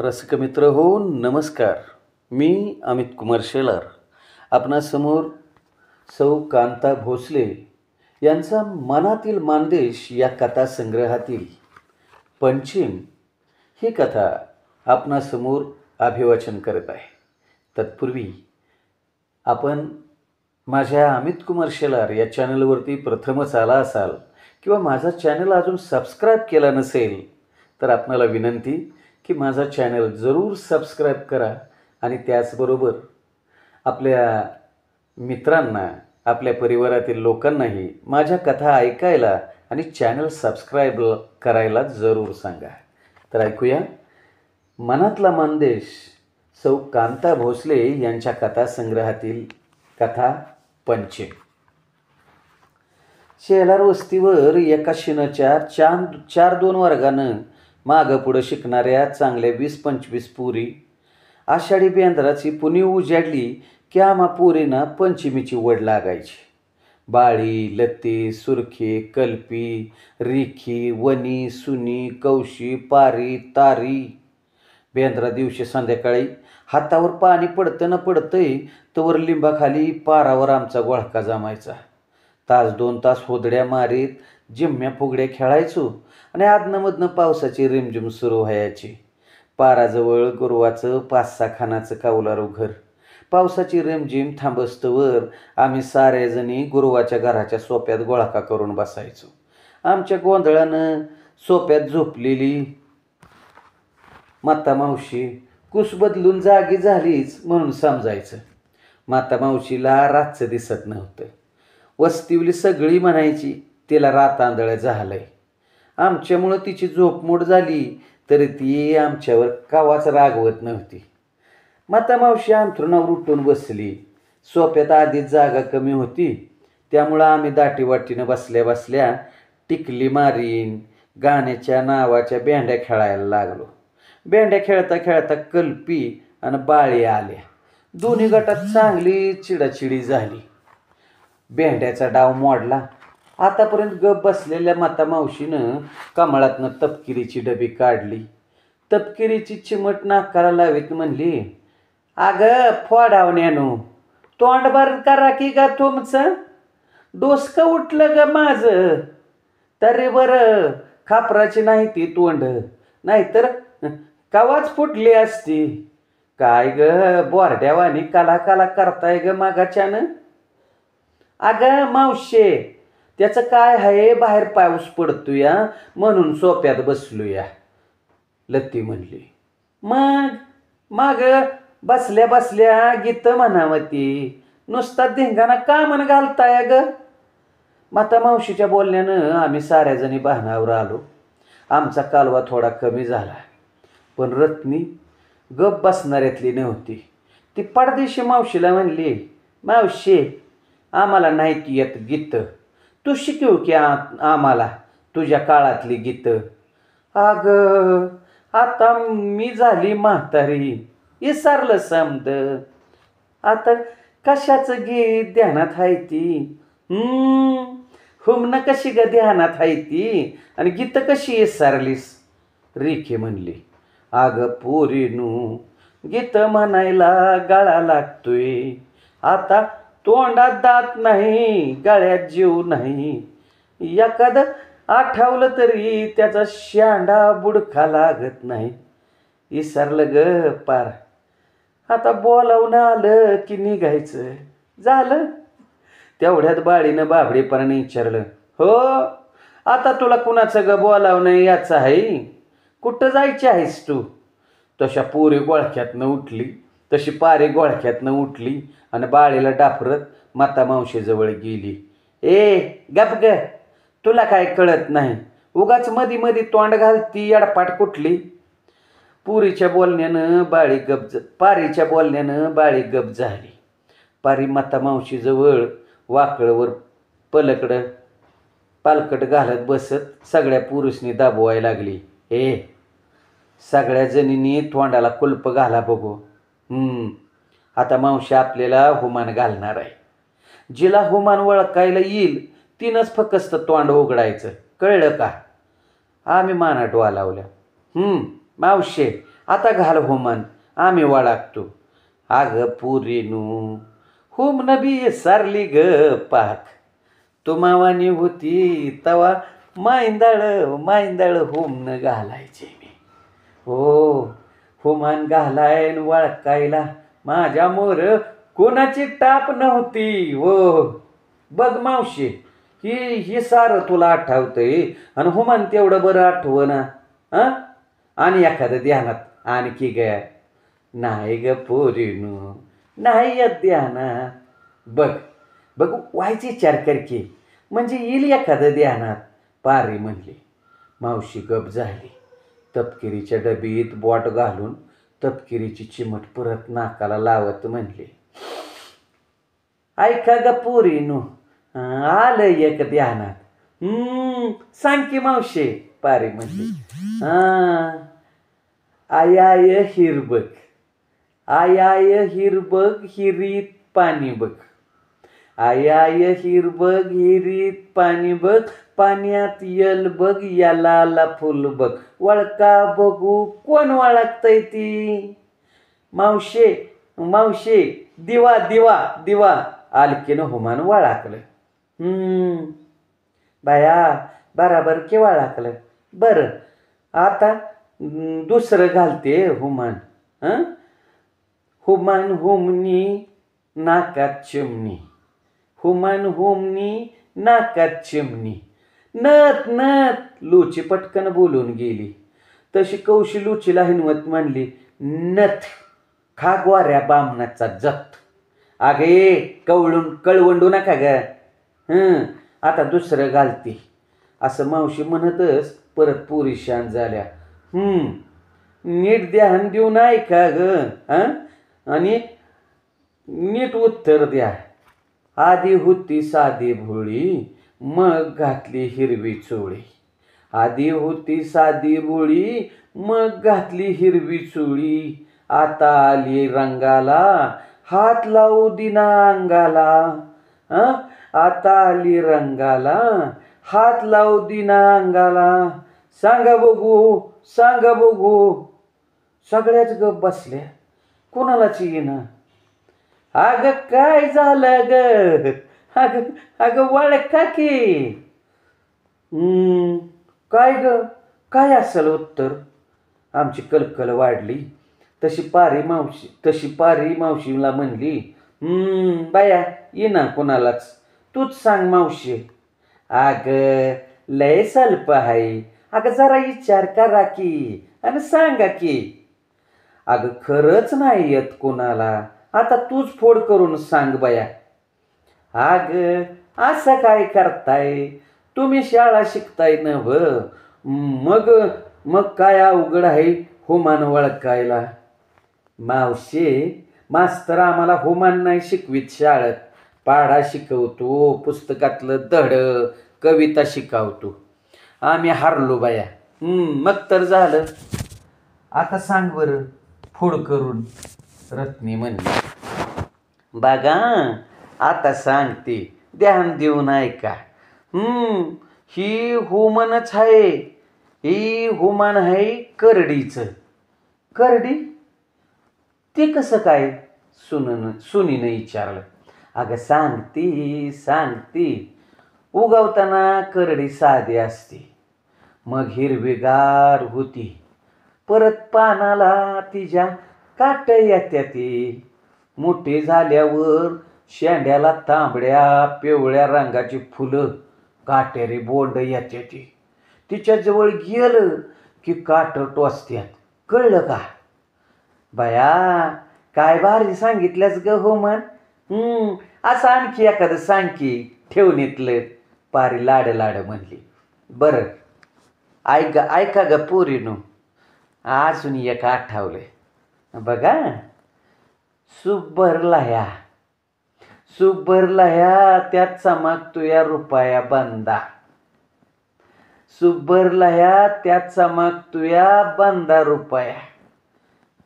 रसिक मित्र हो, नमस्कार. मी अमित कुमार शेलार आपणासमोर सौ कांता भोसले यांचा मनातील मानदेश या कथासंग्रहातील पंचम ही कथा आपणासमोर अभिवाचन करत आहे. तत्पूर्वी आपण माझ्या अमित कुमार शेलार या चॅनलवरती प्रथमच आला असाल किंवा माझा चॅनल अजून सबस्क्राईब केला नसेल तर आपणाला विनंती की माझा चॅनल जरूर सबस्क्राईब करा आणि त्याचबरोबर आपल्या मित्रांना, आपल्या परिवारातील लोकांनाही माझ्या कथा ऐकायला आणि चॅनल सबस्क्राईब करायला जरूर सांगा. तर ऐकूया मनातला मानदेश सौ कांता भोसले यांच्या कथासंग्रहातील कथा पंचम. शेलार वस्तीवर एका शिनाच्या 4-2 वर्गानं मागं पुढं शिकणाऱ्या चांगल्या 20-25 पोरी आषाढी बेंद्राची पुणी उजाडली की आम्हा पोरींना पंचमीची वड लागायची. बाळी, लती, सुरखी, कल्पी, रिखी, वनी, सुनी, कौशी, पारी, तारी. बेंद्रा दिवशी संध्याकाळी हातावर पाणी पडतं ना पडतंय तवर लिंबाखाली पारावर आमचा गोळका जमायचा. 1-2 तास होदड्या मारीत जिम्म्या फुगड्या खेळायचो आणि आदनमधनं पावसाची रिमझिम सुरू व्हायची. पाराजवळ गुरुवाचं 5-6 खानाचं कौलारू घर. पावसाची रिमझिम थांबस्तवर आम्ही साऱ्याजणी गुरुवाच्या घराच्या सोप्यात गोळाका करून बसायचो. आमच्या गोंधळानं सोप्यात झोपलेली माता मावशी कुस बदलून जागी झालीच म्हणून समजायचं. माता मावशीला रातचं दिसत नव्हतं. वस्तीवली सगळी म्हणायची तिला रातांदळ झालंय. आमच्यामुळं तिची झोपमोड झाली तरी ती आमच्यावर कावाच रागवत नव्हती. माता मावशी अंथरुणावर उठून बसली. सोप्यात आधीच जागा कमी होती त्यामुळं आम्ही दाटीवाटीनं बसल्या बसल्या टिकली मारीन गाण्याच्या नावाच्या बेंड्या खेळायला लागलो. बेंड्या खेळता खेळता कल्पी आणि बाळी आल्या. दोन्ही गटात चांगली चिडाचिडी झाली. बेंड्याचा डाव मोडला. आतापर्यंत गप बसलेल्या माता मावशीनं कमळातनं तपकिरीची डबी काढली. तपकिरीची चिमट नाकाला लावीत म्हणली, अगं फोडावण्यानो, तोंड भर करा की गा तुमचं. डोसकं उठलं ग माझं. तरी बरं खापराची नाही ती तोंड, नाहीतर कवाच फुटली असती. काय ग बोरड्यावानी काला काला करताय ग मागाच्यानं. अगं मावशे, त्याचं काय आहे, बाहेर पाऊस पडतोया म्हणून सोप्यात बसलूया, लती म्हणली. मग बसल्या बसल्या गीत म्हणावती, नुसता धिंगाणा का म्हण घालताय ग. माता मावशीच्या बोलण्यानं आम्ही साऱ्याजणी भानावर आलो. आमचा कालवा थोडा कमी झाला. पण रत्नी गप बसणाऱ्यातली नव्हती. ती पडदेशी मावशीला म्हणली, मावशी आम्हाला नाही की येत गीत, तू शिकव की आम्हाला तुझ्या काळातली गीतं. अगं आता मी झाली म्हातारी, विसरलं समद. आता कशाचं गीत ध्यानात आहे ती. हुमनं कशी ग ध्यानात आहे ती आणि गीतं कशी विसरलीस. रिखे म्हणली, अगं पोरीनू गीत म्हणायला गळा लागतोय. आता तोंडात दात नाही, गळ्यात जीव नाही. एखादं आठवलं तरी त्याचा शांडा बुडखा लागत नाही. विसरलं ग पार. आता बोलावून आलं की निघायचं झालं. तेवढ्यात बाळीनं बाभडीपणाने विचारलं, हो आता तुला कुणाचं ग बोलावणं याचं आहे. कुठं जायची आहेस तू. तशा पोरी गोळख्यातनं उठली तशी पारे गोळख्यातनं उठली आणि बाळीला डाफरत माता मावशीजवळ गेली. ए गप ग, तुला काय कळत नाही, उगाच मधी मधी तोंड घालती अडपाट कुठली. पारीच्या बोलण्यानं बाळी गप झाली. पारी माता मावशीजवळ वाकळवर पालकट घालत बसत सगळ्या पुरुषनी दाबवायला लागली. सगळ्या जणींनी तोंडाला कुलप घाला बघू. आता मावशी आपल्याला हुमान घालणार आहे. जिला हुमान ओळखायला येईल तिनंच फक्त तोंड उघडायचं, कळलं का. आम्ही माना डोळा लावल्या. मावशे आता घाल हुमान, आम्ही वळागतो. अगं पुरीनू हुमन बी सारली ग पाक. तुमावानी होती तवा मायंदाळ मायंदाळ हुमन घालायचे मी. हो, हुमान घालायन वळकायला माझ्या मोर कोणाची टाप नव्हती. हो बघ मावशी, ही सारं तुला आठवतंय आणि हुमान तेवढं बरं आठव ना. हां, आणि एखादं ध्यानात आणखी ग. नाही ग पोरीनू, नाही येत ध्यानात. बघ बघ व्हायची विचार कर की, म्हणजे येईल एखादं ध्यानात. पारी म्हणली. मावशी गप झाली. तपकिरीच्या डबीत बोट घालून तपकिरीची चिमट परत नाकाला लावत म्हणली, ऐका ग पोरीनू, आलं एक ध्यानात. सांग की मावशे. पारी म्हणली, आय हिरबग, आय हिरबग हिरीत पाणी बघ. आय हिरबग हिरीत पाणी बघ, पाण्यात यल बघ याला फुल बघ. वळका बघू कोण वळखतय ती. मावशे मावशे, दिवा दिवा दिवा. आलकीनं हुमान वळाकलं. बाया बराबर की वळाकलं. बरं आता दुसरं घालते हुमान. हुमान हुमनी नाकात चिमणी. हुमान हुमनी नाकात चिमणी. नथ नथ. लुची पटकन बोलून गेली. तशी कौशी लुचीला हिनवत म्हणली, नथ खा ग्वाऱ्या बामणाचा जत. अगे कळवंडू नका ग. आता दुसरं घालते. असं मावशी म्हणतच परत पोरी शांत झाल्या. नीट ध्यान देऊन ऐका ग. आणि नीट उत्तर द्या. आधी होती साधी भोळी, मग घातली हिरवी चोळी. आधी होती साधी भोळी, मग घातली हिरवी चोळी. आता आली रंगाला, हात लावू दिना अंगाला. आता आली रंगाला, हात लावू दिना अंगाला. सांगा बघू सांगा बघू. सगळ्याच गप बसल्या, कोणालाच येईना. अगं काय झालं ग. अगं वळखा की. काय ग, काय असेल उत्तर. आमची कलकल वाढली. तशी पारी मावशीला म्हणली, बाया येईना कोणालाच, तूच सांग मावशी. अगं लय सल्प आहे. अगं जरा विचार करा की आणि सांगा की. अगं खरंच नाही येत कोणाला. आता तूच फोड करून सांग बया. अगं असं काय करताय, तुम्ही शाळा शिकताय नव. मग काय अवघड आहे हुमान वळखायला. मावशे, मास्तर आम्हाला हुमान नाही शिकवीत शाळेत. पाढा शिकवतो, पुस्तकातलं धड कविता शिकवतो. आम्ही हारलो बाया. मग तर झालं. आता सांग बरं फोड करून. रत्नी म्हणली, बघा आता सांगते, ध्यान देऊन ऐका. ही हुमनच आहे. ही हुमान आहे करडीचं. करडी? ते कसं काय? सुनीनं विचारलं. अगं सांगती. उगवताना करडी साधी असते, मग हिरवीगार होती. परत पानाला तिच्या काट येत्याती. मोठी झाल्यावर शेंड्याला तांबड्या पिवळ्या रंगाची फुलं, काटेरी बोंड येत्याती. तिच्याजवळ गेलं की काट टोचत्यात. कळलं का? बया काय भारी सांगितल्यास ग हुमान. असं आणखी एखादं सांग की ठेवणीतलं. पारी लाड म्हणली. बरं ऐका ग पोरीनो, अजून एक आठवलंय बघा. सूप भरला त्यात चमकतोया रुपया बंदा. सूप भरला त्यात चमकतोया बंदा रुपया.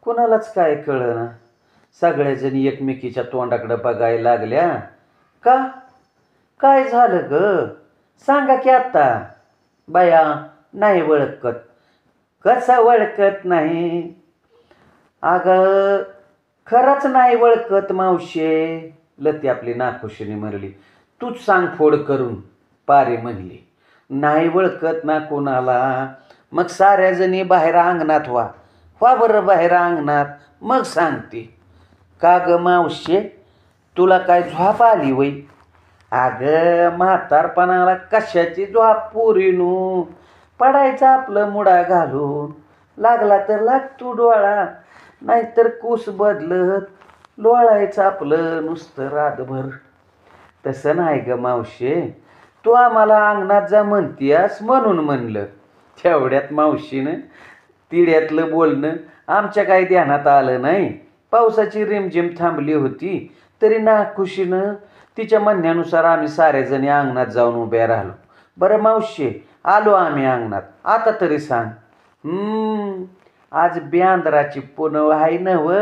कोणालाच काय कळना. सगळ्याजण एकमेकीच्या तोंडाकडे बघायला लागल्या. का काय झालं ग, सांगा की आता. बाया नाही ओळखत. कसा ओळखत नाही. अगं खरंच नाही ओळखत मावशे, लती आपली नाखुशीने म्हणली. तूच सांग फोड करून, पारी म्हणली. नाही ओळखत ना कोणाला, मग साऱ्या जणी बाहेर अंगणात व्हा बरं बाहेर अंगणात, मग सांगते. का ग मावशे, तुला काय झोप आली वय? अगं म्हातारपणाला कशाची झोप पोरीनू, पडायचं आपलं मुडा घालून, लागला तर लागतो डोळा, नाहीतर कूस बदलत लोळायचं आपलं नुसतं रातभर. तसं नाही ग मावशे, तू आम्हाला अंगणात जा म्हणतीयास म्हणून म्हणलं. तेवढ्यात मावशीनं तिड्यातलं बोलणं आमच्या काही ध्यानात आलं नाही. पावसाची रिमझिम थांबली होती तरी नाखुशीनं तिच्या म्हणण्यानुसार आम्ही सारेजणी अंगणात जाऊन उभ्या राहिलो. बरं मावशे, आलो आम्ही अंगणात, आता तरी सांग. आज ब्यांद्राची पुनव आहे नव.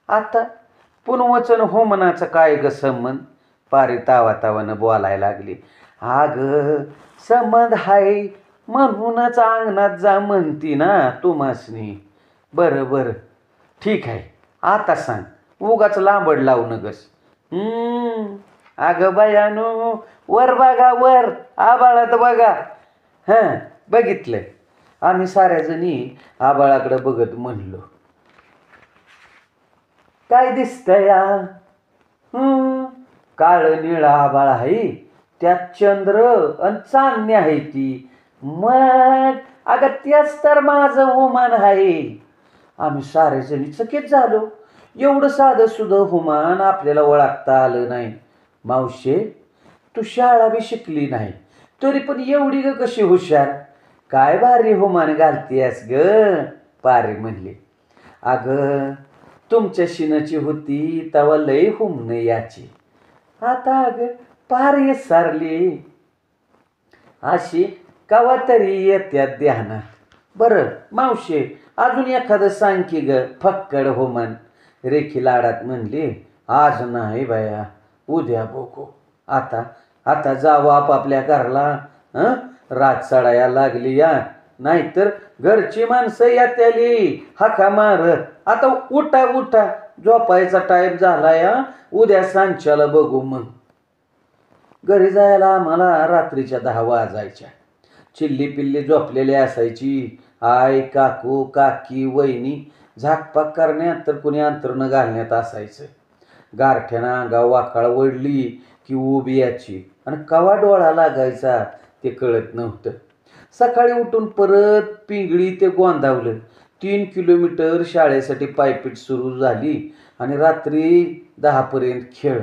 आता पुनवचन होमनाचं काय ग संबंध? पारी तावातावानं बोलायला लागली. अग संबंध हाय म्हणूनच अंगणात जा म्हणती ना तुम्हासनी. बरं बरं ठीक आहे, आता सांग, उगाच लांबड लावू नगस. अगं बयानो, वर बघा वर, आबाळात बघा. बघितलं. आम्ही साऱ्याजणी आबाळाकडे बघत म्हणलो, काय दिसतया? काळं निळा आबाळ आहे, त्यात चंद्र आणि चांदणी आहे ती. मग अगं त्याच तर माझं हुमान आहे. आम्ही सारेजणी चकित झालो. एवढं साधं सुद्धा हुमान आपल्याला ओळखता आलं नाही. मावशे, तू शाळा बी शिकली नाही तरी पण एवढी ग कशी हुशार? काय भारी हुमान घालतीयस ग, पारी म्हणली. अगं तुमच्या शिनाची होती तवा लय हुमन याची, आता अगं पार सारली. अशी कवा तरी येत्यात ध्यानात. बरं मावशे, अजून एखादं सांग की ग फक्कड हुमान. रेखी लाडात म्हणली, आज नाही बाया, उद्या बघू. आता आता जावं आपापल्या घरला. रात चढाया लागली या, नाहीतर घरची माणसं येत्याली हाका मारत. आता उठा उठा, झोपायचा टाईम झाला या, उद्या सांच्याला बघू. मग घरी जायला आम्हाला रात्रीच्या 10 वाजायच्या. चिल्ली पिल्ली झोपलेली असायची. आई, काकू, काकी, वहिनी झाकपाक करण्यात तर कुणी अंतरणं घालण्यात असायचं. गारठ्यानं अंगावर वाकाळ वडली की उभी याची आणि कवा डोळा लागायचा ते कळत नव्हतं. सकाळी उठून परत पिंगळी ते गोंधावलं. 3 किलोमीटर शाळेसाठी पायपीट सुरू झाली आणि रात्री 10पर्यंत खेळ.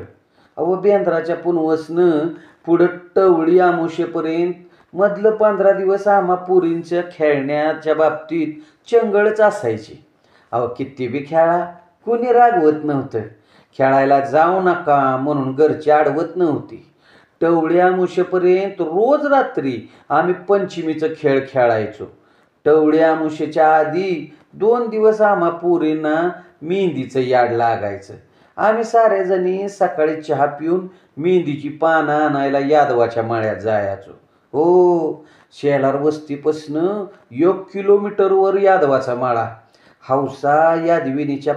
बेंद्राच्या पुनवसनं पुढं टवळी आमुषेपर्यंत मधलं 15 दिवस आम्हा पोरींच्या खेळण्याच्या बाबतीत चंगळच असायची. किती बी खेळा, कुणी रागवत नव्हतं. खेळायला जाऊ नका म्हणून घरची अडवत नव्हती. टवळी आमुषेपर्यंत रोज रात्री आम्ही पंचमीचं खेळ खेळायचो. टवळी आमुषेच्या आधी 2 दिवस आम्हा पोरींना मेहंदीचं याड लागायचं. आम्ही सारेजणी सकाळी चहा पिऊन मेहंदीची पानं आणायला यादवाच्या माळ्यात जायचो. शेलार वस्तीपासनं 1 किलोमीटरवर यादवाचा माळा. हौसा यादविनीच्या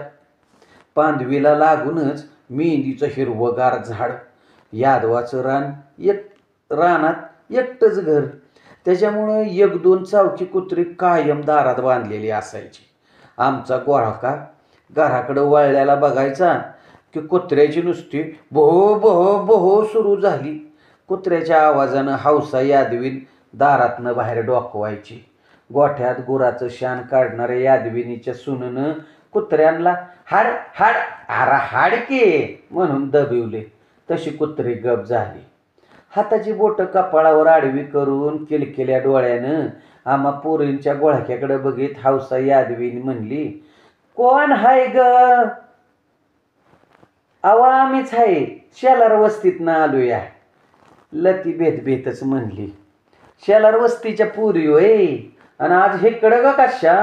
पांधवीला लागूनच मेहंदीचं हिरवगार झाड. यादवाचं रानात एकटंच घर, त्याच्यामुळं 1-2 चावकी कुत्री कायम दारात बांधलेली असायची. आमचा गोराका घराकडं वळल्याला बघायचा की कुत्र्याची नुसती बोहो बोहो बोहो सुरू झाली. कुत्र्याच्या आवाजानं हौसा यादवीन दारातनं बाहेर डोकवायची. गोठ्यात गुराचं शान काढणाऱ्या यादविनीच्या सुननं कुत्र्यांना हाड हाड आरा हाडके म्हणून दबिवले. तशी कुत्री गप झाली. हाताची बोटं कपाळावर आडवी करून किलकिल्या डोळ्यानं आम्हा पोरींच्या गोळक्याकडे बघित हौसा यादवीन म्हणली, कोण हाय ग? आम्हीच आहे, शेलार वस्तीतनं आलोया. लती भेतच म्हणली, शेलार वस्तीच्या पुरी होय, आणि आज हेकडं ग कशा?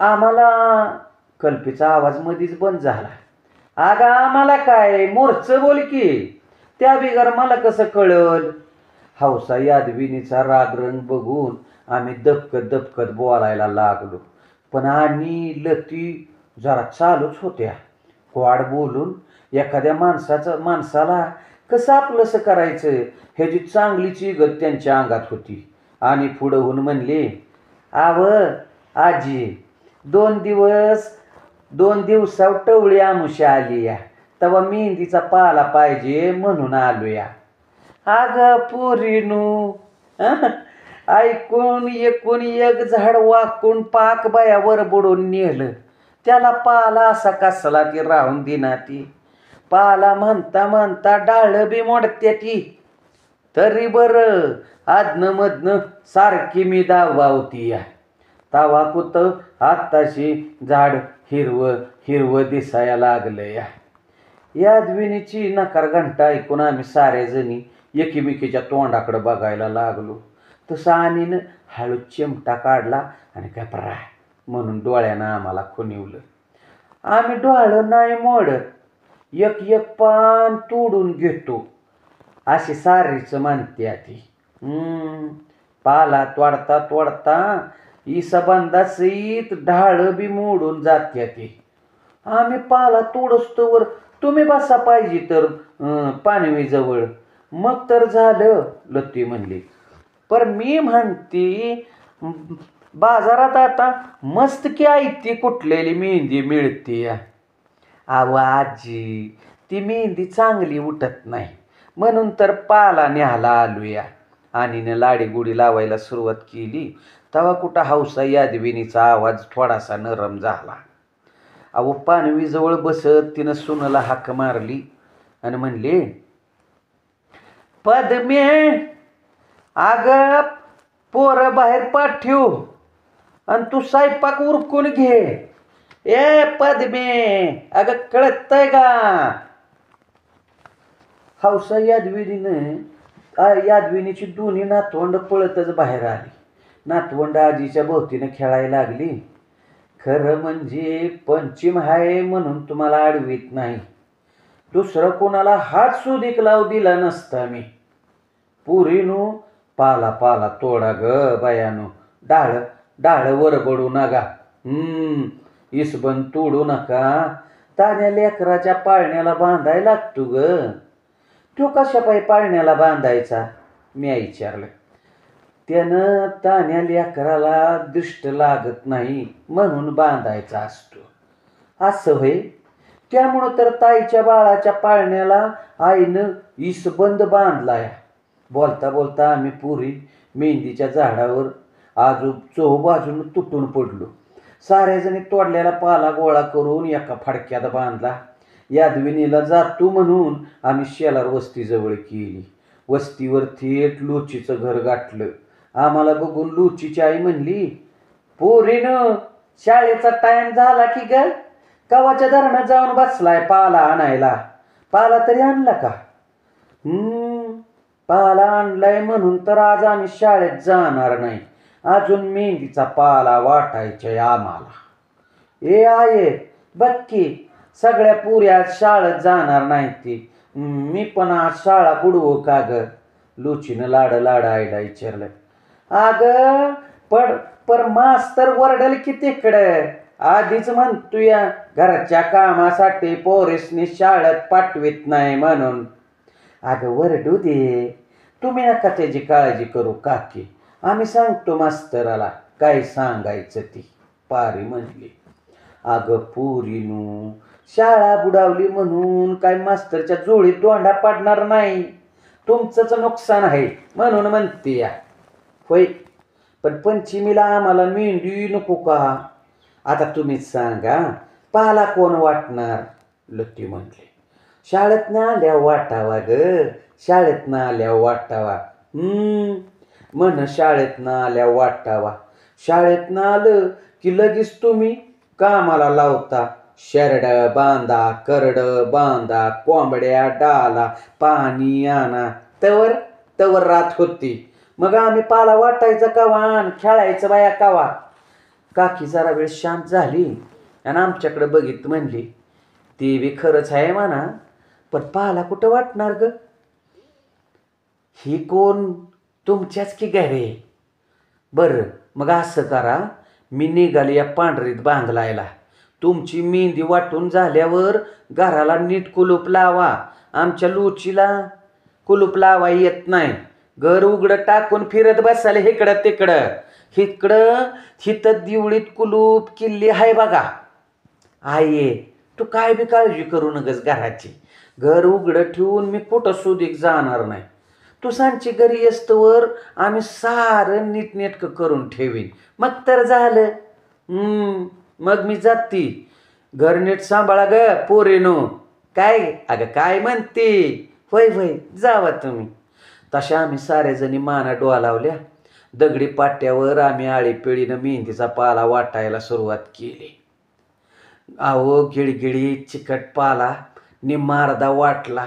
आम्हाला कल्पीचा आवाज मधीच बंद झाला. अगं आम्हाला काय, मोरचं बोल की, त्या बिगर मला कसं कळल? हौसा यादविनीचा राग रंग बघून आम्ही दबकत दबकत बोलायला लागलो. पण आणि लती जरा चालूच होत्या. गोड बोलून एखाद्या माणसाला कसं आपलंसं करायचं ह्याची चांगलीच इगत त्यांच्या अंगात होती. आणि पुढं होऊन म्हणले, आव आजी 2 दिवसावर टवळी आमुष्या आली या, तेव्हा मेहंदीचा पाला पाहिजे म्हणून आलो या. अगं पोरीनू, ऐकून एकूण एक झाड वाकून पाक बायावर बुडून नेलं. त्याला पाला असा कसला ती राहून दिना ती. पाला म्हणता म्हणता डाळ बी मोडते ती. तरी बरं आदनं मधनं सारखी मी दावावती या. तवा कुत आत्ताशी झाड हिरवं दिसायला लागलं या. यादविनीची नकार घंटा ऐकून आम्ही सारे जणी एकीमेकीच्या तोंडाकडे बघायला लागलो. तसं आणीनं हळू चिमटा काढला आणि घबरा म्हणून डोळ्यानं आम्हाला खुनिवलं. आम्ही डोळं नाही मोडत, एक पान तोडून घेतो अशी सारीच म्हणते ती. पाला तोडता तोडता इसबंदा सहित ढाळ बी मोडून जाते ती. आम्ही पाला तोडस्तोवर तुम्ही बसा पाहिजे तर पानवीजवळ, मग तर झालं लती म्हणली. पर मी म्हणती बाजारात आता मस्त की आयती कुठलेली मेहंदी मिळते या. अहो आजी, ती मेहंदी चांगली उठत नाही म्हणून तर पाला न्यायला आलूया. आणि लाडीगुडी लावायला सुरुवात केली तेव्हा कुठं हौसा यादविनीचा आवाज थोडासा नरम झाला. अहो पानवीजवळ बसत तिनं सुनला हाक मारली आणि म्हणले, पद्मे, अगं पोरं बाहेर पाठव आणि तू स्वयंपाक उरकून घे. ए पद्मे, अगं कळतंय का? हौसा यादविनीची दोन्ही नातवंड पळतच बाहेर आली. नातवंड आजीच्या भोवतीनं खेळायला लागली. खरं म्हणजे पंचीम आहे म्हणून तुम्हाला अडवीत नाही, दुसरं कोणाला हात सुधीक लावू दिला नसता मी. पुरीनू पाला तोडा ग बायानो, डाळ वरबडू नका, इसबन तोडू नका. तान्या लेकराच्या पाळण्याला बांधायला लागतो ग. तो कशा पायी पाळण्याला बांधायचा मी विचारलं. त्यानं तान्या लेकराला दृष्ट लागत नाही म्हणून बांधायचा असतो. असं होय. त्यामुळं तर ताईच्या बाळाच्या पाळण्याला आईनं इसबंद बांधलाय. बोलता बोलता आम्ही पुरी मेहंदीच्या झाडावर चोहूबाजून तुटून पडलो. साऱ्याजणी तोडलेला पाला गोळा करून एका फडक्यात बांधला. यादविनीला जातो म्हणून आम्ही शेलार वस्तीजवळ केली. वस्तीवर थेट लोचीचं घर गाठलं. आम्हाला बघून लोचीची आई म्हणली, पोरीनं शाळेचा टाइम झाला की ग, कवाच्या धरणात जाऊन बसलाय पाला आणायला. पाला तरी आणला का? पाला आणलाय म्हणून तर आज आम्ही शाळेत जाणार नाही. अजून मेहंदीचा पाला वाटायचाय आम्हाला. ए आहे बघ की, सगळ्या पुऱ्या शाळेत जाणार नाही ती. मी पण आज शाळा बुडवू का ग? लुचीनं लाड आईला विचारलं. अगं पर मास्तर वरडल की तिकडं. आधीच म्हणतोया घरच्या कामासाठी पोरीसनी शाळेत पाठवित नाही म्हणून. अगं वरडू दे, तुम्ही नका त्याची काळजी करू काकी, आम्ही सांगतो मास्तराला काय सांगायचं ती, पारी म्हणली. अगं पोरीनू, शाळा बुडावली म्हणून काय मास्तरच्या जोळीत दोंडा पडणार नाही. तुमचंच नुकसान आहे म्हणून म्हणते या. होय, पण पंचमीला आम्हाला मेंढी नको का? आता तुम्हीच सांगा, पाला कोण वाटणार? लती म्हणले. शाळेतनं आल्यावर वाटावा ग, शाळेतनं आल्यावर वाटावा. म्हण शाळेतनं आल्यावर वाटावा. शाळेतनं आलं की लगेच तुम्ही कामाला लावता. शेरड बांधा, करड बांधा, कोंबड्या डाला, पाणी आणा, तवर रात होती. मग आम्ही पाला वाटायचा कवा, खेळायचं बाया कवा? काकी जरा वेळ शांत झाली आणि आमच्याकडे बघित म्हणली, ते बी खरंच आहे म्हणा, पण पाला कुठं वाटणार ग? ही कोण तुमच्याच की घरे? बरं मग असं करा, मी निघाली या पांढरीत बांधलायला. तुमची मेहंदी वाटून झाल्यावर घराला नीट कुलूप लावा. आमच्या लुचीला कुलूप लावा येत नाही. घर उघडं टाकून फिरत बसायला इकडं तिकडं. हिथं दिवळीत कुलूप किल्ली आहे बघा. आहे तू काय बी काळजी करू नकस घराची. घर उघडं ठेवून मी कुठं सुधीक जाणार नाही. तू सांची घरी असतोवर आम्ही सारं नीटनेटकं करून ठेवीन. मग तर झालं. मग मी जाती. घर नीट सांभाळा ग पोरीनो. काय अगं काय म्हणते. होय होय जावा तुम्ही. तशा आम्ही सारेजणी माना डोलावल्या. दगडी पाट्यावर आम्ही आळीपिळीनं मेहंदीचा पाला वाटायला सुरुवात केली. अहो गिळगिळी चिकट पाला निम्मा अर्धा वाटला.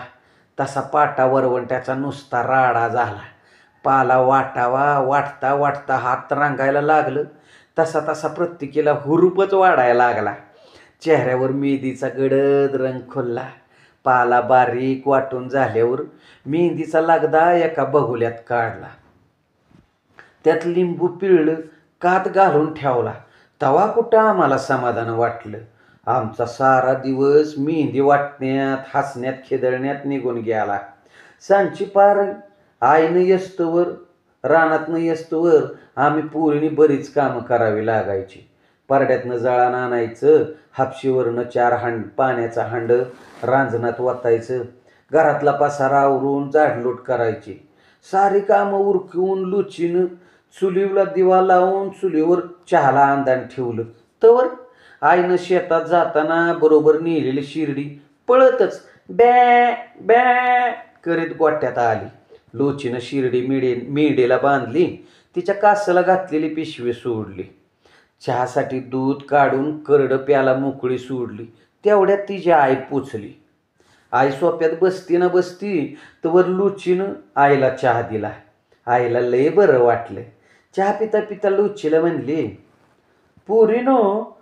तसा पाटा वरवंट्याचा नुसता राडा झाला. पाला वाटता वाटता हात रांगायला लागलं. तसा तसा प्रत्येकीला हुरूपच वाढायला लागला. चेहऱ्यावर मेहंदीचा गडद रंग खोलला. पाला बारीक वाटून झाल्यावर मेहंदीचा लगदा एका बगुल्यात काढला. त्यात लिंबू पिळलं कात घालून ठेवला. तवा कुठं आम्हाला समाधान वाटलं. आमचा सारा दिवस मेहंदी वाटण्यात हसण्यात खेदळण्यात निघून गेला. सांची पार आईनं येस्तोवर रानातनं येस्तोवर आम्ही पोरीने बरीच कामं करावी लागायची. परड्यातनं जळान आणायचं. हापशीवरनं 4 पाण्याचा हांड रांजणात वतायचं. घरातला पसारा आवरून झाडलोट करायची. सारी कामं उरकून लुचीनं चुलीला दिवा लावून चुलीवर चहाला अंदान ठेवलं. तवर आईनं शेतात जाताना बरोबर नेलेली शिर्डी पळतच बॅ बॅ करीत गोट्यात आली. लोचीनं शिर्डी मेढेला बांधली. तिच्या कासाला घातलेली पिशवी सोडली. चहासाठी दूध काढून करडं प्याला मोकळी सोडली. तेवढ्यात तिची आई पोचली. आई सोप्यात बसती ना बसती तवर लुचीनं आईला चहा दिला. आईला लय बरं वाटलं. चहा पिता पिता लुचीला म्हणली, पोरीनो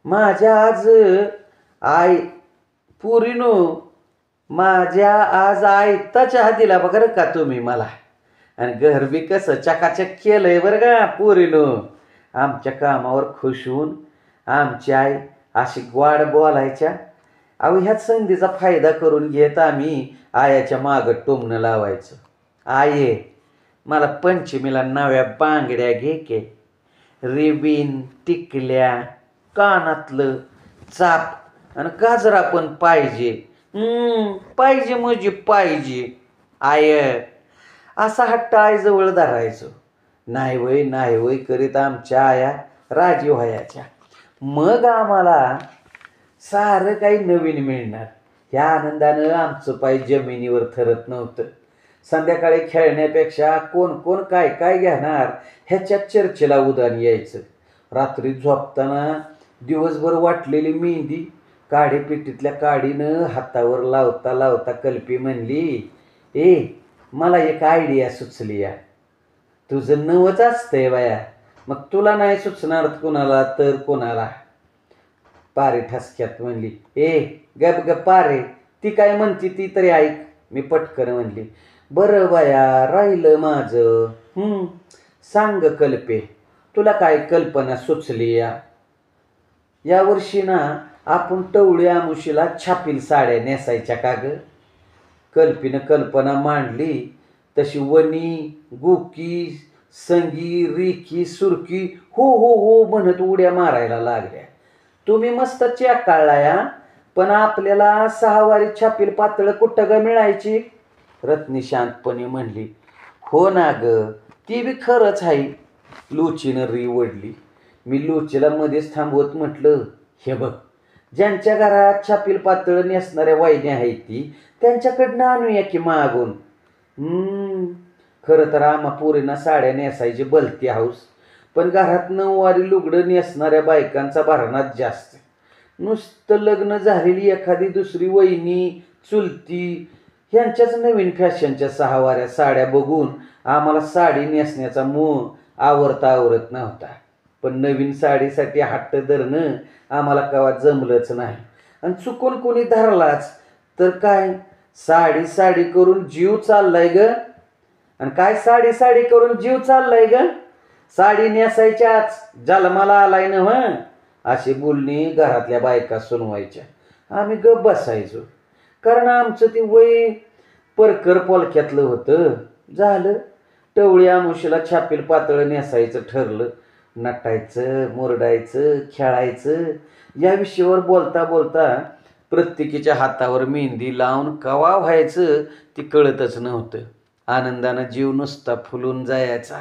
माझ्या आज आयता चहा दिला बघा का तुम्ही मला. आणि घर बी कसं चकाचक केलंय बरं का पोरीनो. आमच्या कामावर खुश होऊन आमची आई अशी ग्वाड बोलायच्या. अहो ह्याच संधीचा फायदा करून घेत आम्ही आयाच्या मागं टोमणं लावायचं. आये मला पंचमीला नव्या बांगड्या घे के. रिबीन टिकल्या कानातलं चाप आणि गाजरा पण पाहिजे. पाहिजे म्हणजे पाहिजे. आय असा हट्ट आईजवळ धरायचो. नाही वय करीत आमच्या आया राजी व्हायच्या. मग आम्हाला सारं काही नवीन मिळणार. ह्या आनंदानं आमचं पाय जमिनीवर थरत नव्हतं. संध्याकाळी खेळण्यापेक्षा कोण काय काय घेणार ह्याच्यात चर्चेला उदान यायचं. रात्री झोपताना दिवसभर वाटलेली मेहंदी काडीपेटीतल्या काडीनं हातावर लावता लावता कल्पी म्हणली, मला एक आयडिया सुचली या. तुझं नवच असतंय बाया. मग तुला नाही सुचणार कोणाला तर कोणाला. पारे ठसक्यात म्हणली, गप पारे ती काय म्हणती ती तरी ऐक. मी पटकन म्हणली, बरं बाया राहिलं माझं. सांग कल्पे तुला काय कल्पना सुचली या. यावर्षी ना आपण टवळी आमुशीला छापील साड्या नेसायच्या का ग. कल्पीनं कल्पना मांडली तशी वनी गुकी संगी रिकी सुरकी हो म्हणत उड्या मारायला लागल्या. तुम्ही मस्त चेक काढला या. पण आपल्याला 6 वारी छापील पातळ कुठं ग मिळायची. रत्नी शांतपणे म्हणली, हो ना ग ती बी खरंच आहे. लुचीनं री वडली. मी लुचीला मध्येच थांबवत म्हटलं, हे बघ ज्यांच्या घरात छापील पातळ नेसणाऱ्या वाहिन्या आहेत ती त्यांच्याकडनं आणूया की मागून. खरं तर आम्हा पोरींना साड्या नेसायची भलती हौस. पण घरात 9 वारी लुगडं नेसणाऱ्या बायकांचा भरणाच जास्त. नुसतं लग्न झालेली एखादी दुसरी वहिनी चुलती ह्यांच्याच नवीन फॅशनच्या 6 वाऱ्या साड्या बघून आम्हाला साडी नेसण्याचा मोह आवरत नव्हता. पण नवीन साडीसाठी हट्ट धरणं आम्हाला केव्हा जमलंच नाही. आणि चुकून कोणी धरलाच तर काय साडी करून जीव चाललाय ग. आणि काय साडी करून जीव चाललाय ग. साडी नेसायच्याच जन्माला आलाय ना हं अशी बोलणी घरातल्या बायका सुनवायच्या. आम्ही गप बसायचो, कारण आमचं ते वय परकर पोलक्यातलं होतं. झालं, टवळी आमुशीला छापील पातळ नेसायचं ठरलं. नटायचं, मुरडायचं, खेळायचं या विषयावर बोलता बोलता प्रत्येकीच्या हातावर मेहंदी लावून कवा व्हायचं ती कळतच नव्हतं. आनंदानं जीव नुसता फुलून जायचा.